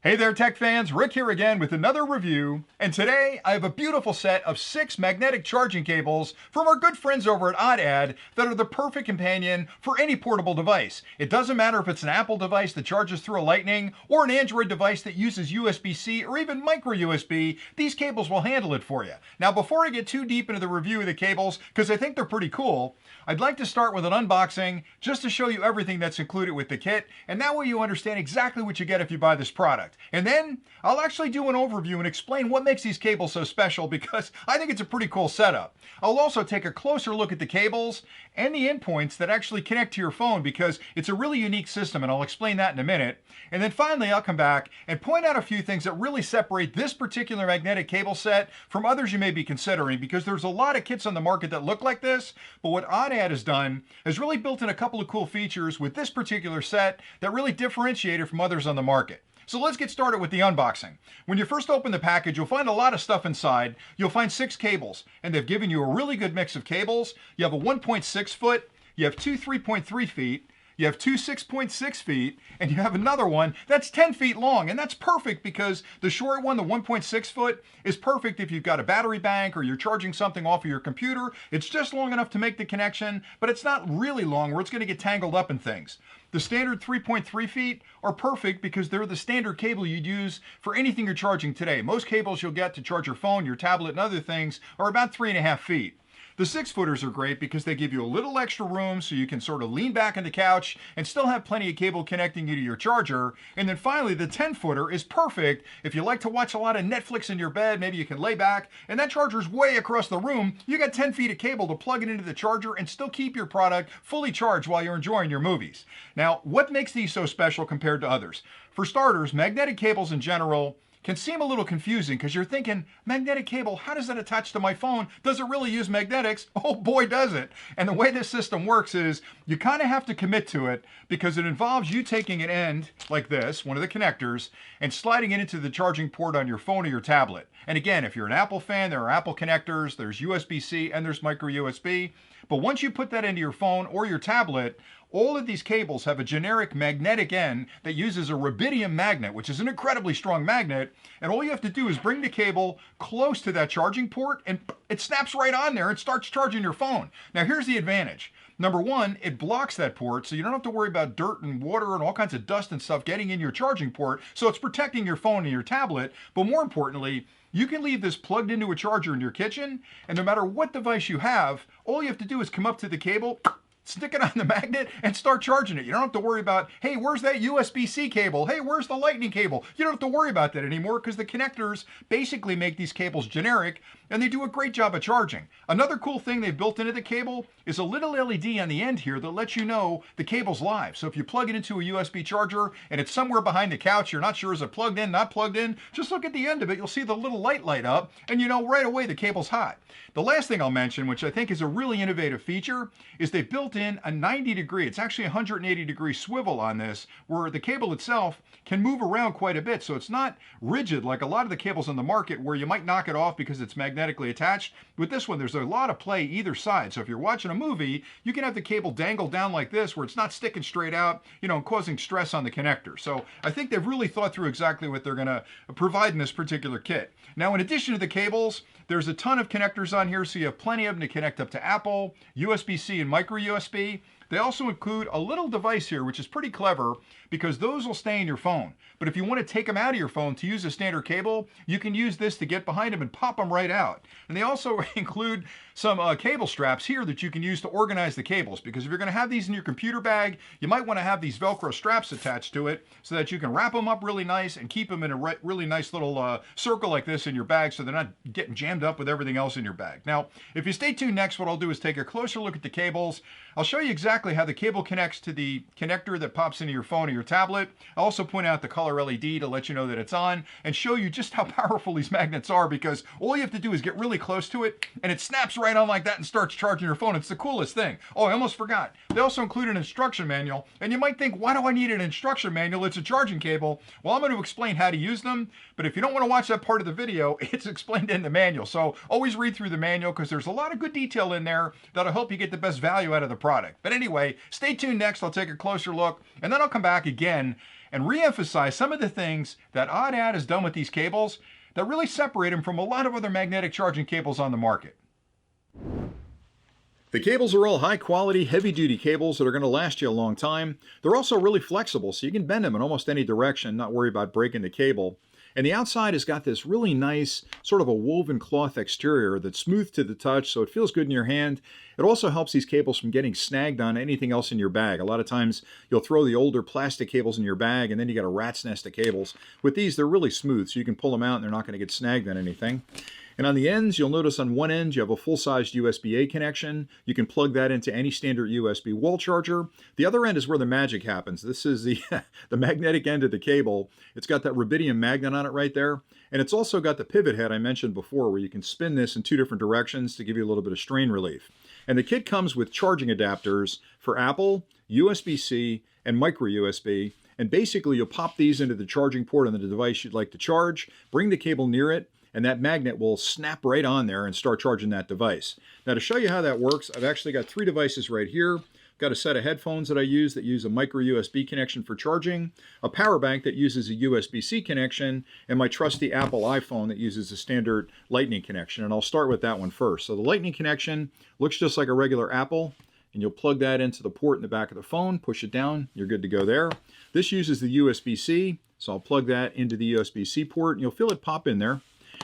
Hey there, tech fans. Rick here again with another review. And today I have a beautiful set of 6 magnetic charging cables from our good friends over at ODDADD that are the perfect companion for any portable device. It doesn't matter if it's an Apple device that charges through a Lightning or an Android device that uses USB-C or even micro USB, these cables will handle it for you. Now, before I get too deep into the review of the cables, because I think they're pretty cool, I'd like to start with an unboxing just to show you everything that's included with the kit, and that way you understand exactly what you get if you buy this product. And then I'll actually do an overview and explain what makes these cables so special because I think it's a pretty cool setup. I'll also take a closer look at the cables and the endpoints that actually connect to your phone because it's a really unique system, and I'll explain that in a minute. And then finally I'll come back and point out a few things that really separate this particular magnetic cable set from others you may be considering, because there's a lot of kits on the market that look like this, but what ODDADD has done is really built in a couple of cool features with this particular set that really differentiate it from others on the market. So let's get started with the unboxing. When you first open the package, you'll find a lot of stuff inside. You'll find 6 cables, and they've given you a really good mix of cables. You have a 1.6 foot, you have two 3.3 feet, you have two 6.6 feet, and you have another one that's 10 feet long. And that's perfect because the short one, the 1.6 foot, is perfect if you've got a battery bank or you're charging something off of your computer. It's just long enough to make the connection, but it's not really long where it's going to get tangled up in things. The standard 3.3 feet are perfect because they're the standard cable you'd use for anything you're charging today. Most cables you'll get to charge your phone, your tablet, and other things are about 3.5 feet. The 6-footers are great because they give you a little extra room so you can sort of lean back on the couch and still have plenty of cable connecting you to your charger. And then finally, the 10-footer is perfect if you like to watch a lot of Netflix in your bed. Maybe you can lay back and that charger's way across the room. You got 10 feet of cable to plug it into the charger and still keep your product fully charged while you're enjoying your movies. Now, what makes these so special compared to others? For starters, magnetic cables in general can seem a little confusing because you're thinking, magnetic cable, how does that attach to my phone? Does it really use magnetics? Oh boy, does it. And the way this system works is you kind of have to commit to it because it involves you taking an end like this, one of the connectors, and sliding it into the charging port on your phone or your tablet. And again, if you're an Apple fan, there are Apple connectors, there's USB-C, and there's micro USB. But once you put that into your phone or your tablet, all of these cables have a generic magnetic end that uses a rubidium magnet, which is an incredibly strong magnet. And all you have to do is bring the cable close to that charging port and it snaps right on there and starts charging your phone. Now here's the advantage. Number one, it blocks that port, so you don't have to worry about dirt and water and all kinds of dust and stuff getting in your charging port. So it's protecting your phone and your tablet. But more importantly, you can leave this plugged into a charger in your kitchen, and no matter what device you have, all you have to do is come up to the cable, stick it on the magnet, and start charging it. You don't have to worry about, hey, where's that USB-C cable? Hey, where's the Lightning cable? You don't have to worry about that anymore because the connectors basically make these cables generic, and they do a great job of charging. Another cool thing they've built into the cable is a little LED on the end here that lets you know the cable's live. So if you plug it into a USB charger and it's somewhere behind the couch, you're not sure is it plugged in, not plugged in, just look at the end of it. You'll see the little light up, and you know right away the cable's hot. The last thing I'll mention, which I think is a really innovative feature, is they built in a 90-degree, it's actually 180-degree swivel on this, where the cable itself can move around quite a bit. So it's not rigid like a lot of the cables on the market where you might knock it off because it's magnetically attached. With this one, there's a lot of play either side. So if you're watching a movie, you can have the cable dangle down like this where it's not sticking straight out, you know, and causing stress on the connector. So I think they've really thought through exactly what they're going to provide in this particular kit. Now, in addition to the cables, there's a ton of connectors on here, so you have plenty of them to connect up to Apple, USB-C, and micro USB. They also include a little device here, which is pretty clever because those will stay in your phone. But if you want to take them out of your phone to use a standard cable, you can use this to get behind them and pop them right out. And they also include some cable straps here that you can use to organize the cables, because if you're going to have these in your computer bag, you might want to have these Velcro straps attached to it so that you can wrap them up really nice and keep them in a really nice little circle like this in your bag so they're not getting jammed up with everything else in your bag. Now, if you stay tuned next, what I'll do is take a closer look at the cables. I'll show you exactly how the cable connects to the connector that pops into your phone or your tablet. I'll also point out the color LED to let you know that it's on and show you just how powerful these magnets are, because all you have to do is get really close to it and it snaps right right on like that and starts charging your phone. It's the coolest thing. Oh, I almost forgot. They also include an instruction manual. And you might think, why do I need an instruction manual? It's a charging cable. Well, I'm going to explain how to use them. But if you don't want to watch that part of the video, it's explained in the manual. So always read through the manual because there's a lot of good detail in there that'll help you get the best value out of the product. But anyway, stay tuned next. I'll take a closer look. And then I'll come back again and re-emphasize some of the things that ODDADD has done with these cables that really separate them from a lot of other magnetic charging cables on the market. The cables are all high quality, heavy duty cables that are going to last you a long time. They're also really flexible, so you can bend them in almost any direction, not worry about breaking the cable. And the outside has got this really nice sort of a woven cloth exterior that's smooth to the touch, so it feels good in your hand. It also helps these cables from getting snagged on anything else in your bag. A lot of times you'll throw the older plastic cables in your bag and then you got a rat's nest of cables. With these, they're really smooth, so you can pull them out and they're not going to get snagged on anything. And on the ends, you'll notice on one end you have a full-sized USB-A connection. You can plug that into any standard USB wall charger. The other end is where the magic happens. This is the, the magnetic end of the cable. It's got that rubidium magnet on it right there. And it's also got the pivot head I mentioned before where you can spin this in two different directions to give you a little bit of strain relief. And the kit comes with charging adapters for Apple, USB-C, and micro USB. And basically you'll pop these into the charging port on the device you'd like to charge, bring the cable near it, and that magnet will snap right on there and start charging that device. Now to show you how that works, I've actually got 3 devices right here. Got a set of headphones that I use that use a micro USB connection for charging, a power bank that uses a USB-C connection, and my trusty Apple iPhone that uses a standard Lightning connection. And I'll start with that one first. So the Lightning connection looks just like a regular Apple, and you'll plug that into the port in the back of the phone, push it down, you're good to go there. This uses the USB-C, so I'll plug that into the USB-C port, and you'll feel it pop in there.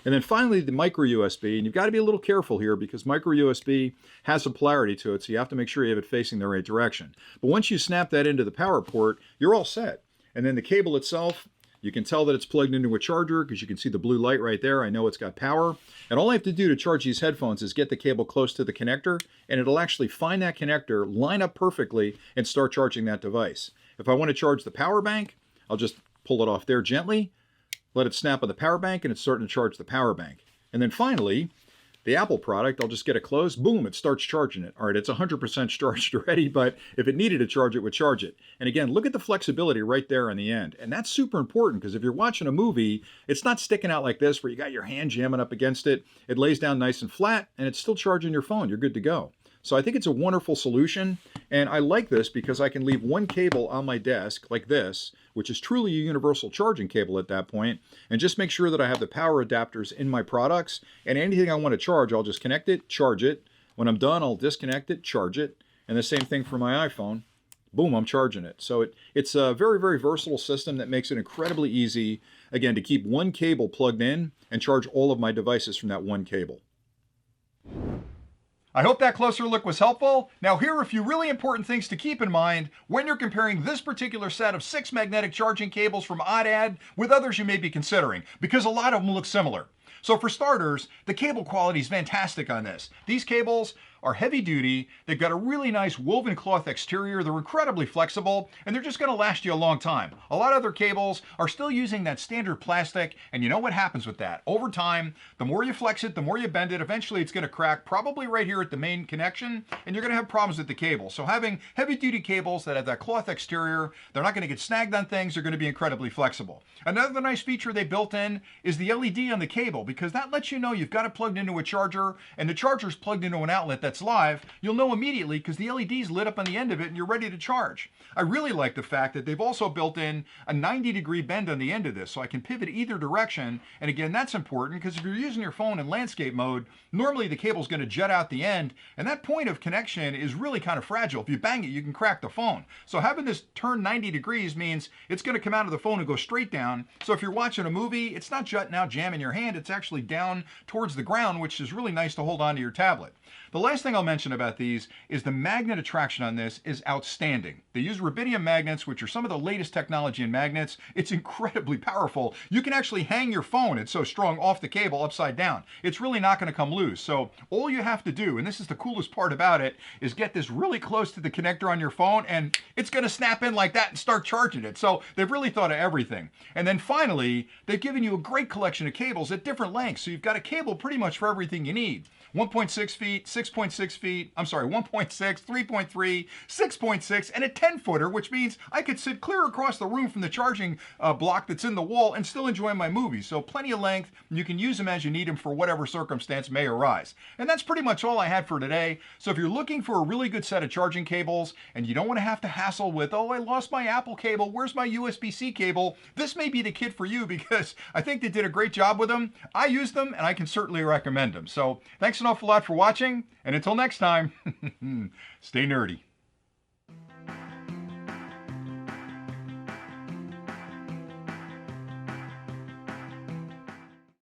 And then finally the micro USB, and you've got to be a little careful here because micro USB has some polarity to it, so you have to make sure you have it facing the right direction. But once you snap that into the power port, you're all set. And then the cable itself, you can tell that it's plugged into a charger because you can see the blue light right there. I know it's got power. And all I have to do to charge these headphones is get the cable close to the connector, and it'll actually find that connector, line up perfectly, and start charging that device. If I want to charge the power bank, I'll just pull it off there gently, let it snap on the power bank, and it's starting to charge the power bank. And then finally, the Apple product, I'll just get it closed, boom, it starts charging it. All right, it's 100% charged already, but if it needed to charge, it would charge it. And again, look at the flexibility right there on the end. And that's super important because if you're watching a movie, it's not sticking out like this where you got your hand jamming up against it. It lays down nice and flat, and it's still charging your phone. You're good to go. So I think it's a wonderful solution, and I like this because I can leave one cable on my desk like this, which is truly a universal charging cable at that point, and just make sure that I have the power adapters in my products, and anything I want to charge, I'll just connect it, charge it. When I'm done, I'll disconnect it, charge it, and the same thing for my iPhone. Boom, I'm charging it. So it's a very, very versatile system that makes it incredibly easy, again, to keep one cable plugged in and charge all of my devices from that one cable. I hope that closer look was helpful. Now here are a few really important things to keep in mind when you're comparing this particular set of 6 magnetic charging cables from ODDADD with others you may be considering, because a lot of them look similar. So for starters, the cable quality is fantastic on this. These cables are heavy duty, they've got a really nice woven cloth exterior, they're incredibly flexible, and they're just gonna last you a long time. A lot of other cables are still using that standard plastic, and you know what happens with that. Over time, the more you flex it, the more you bend it, eventually it's gonna crack, probably right here at the main connection, and you're gonna have problems with the cable. So having heavy duty cables that have that cloth exterior, they're not gonna get snagged on things, they're gonna be incredibly flexible. Another nice feature they built in is the LED on the cable, because that lets you know you've got it plugged into a charger, and the charger's plugged into an outlet that's live. You'll know immediately because the LED's lit up on the end of it and you're ready to charge. I really like the fact that they've also built in a 90-degree bend on the end of this, so I can pivot either direction. And again, that's important because if you're using your phone in landscape mode, normally the cable's going to jet out the end, and that point of connection is really kind of fragile. If you bang it, you can crack the phone. So having this turn 90 degrees means it's going to come out of the phone and go straight down. So if you're watching a movie, it's not jutting out jamming your hand, it's actually down towards the ground, which is really nice to hold onto your tablet. The last thing I'll mention about these is the magnet attraction on this is outstanding. They use rubidium magnets, which are some of the latest technology in magnets. It's incredibly powerful. You can actually hang your phone, it's so strong, off the cable upside down. It's really not going to come loose. So all you have to do, and this is the coolest part about it, is get this really close to the connector on your phone, and it's going to snap in like that and start charging it. So they've really thought of everything. And then finally, they've given you a great collection of cables at different lengths. So you've got a cable pretty much for everything you need. 1.6 feet, 6.6 feet, I'm sorry, 1.6, 3.3, 6.6, and a 10-footer, which means I could sit clear across the room from the charging block that's in the wall and still enjoy my movies. So plenty of length, and you can use them as you need them for whatever circumstance may arise. And that's pretty much all I had for today. So if you're looking for a really good set of charging cables and you don't want to have to hassle with, oh, I lost my Apple cable, where's my USB-C cable? This may be the kit for you because I think they did a great job with them. I use them and I can certainly recommend them. So thanks an awful lot for watching, and until next time, stay nerdy.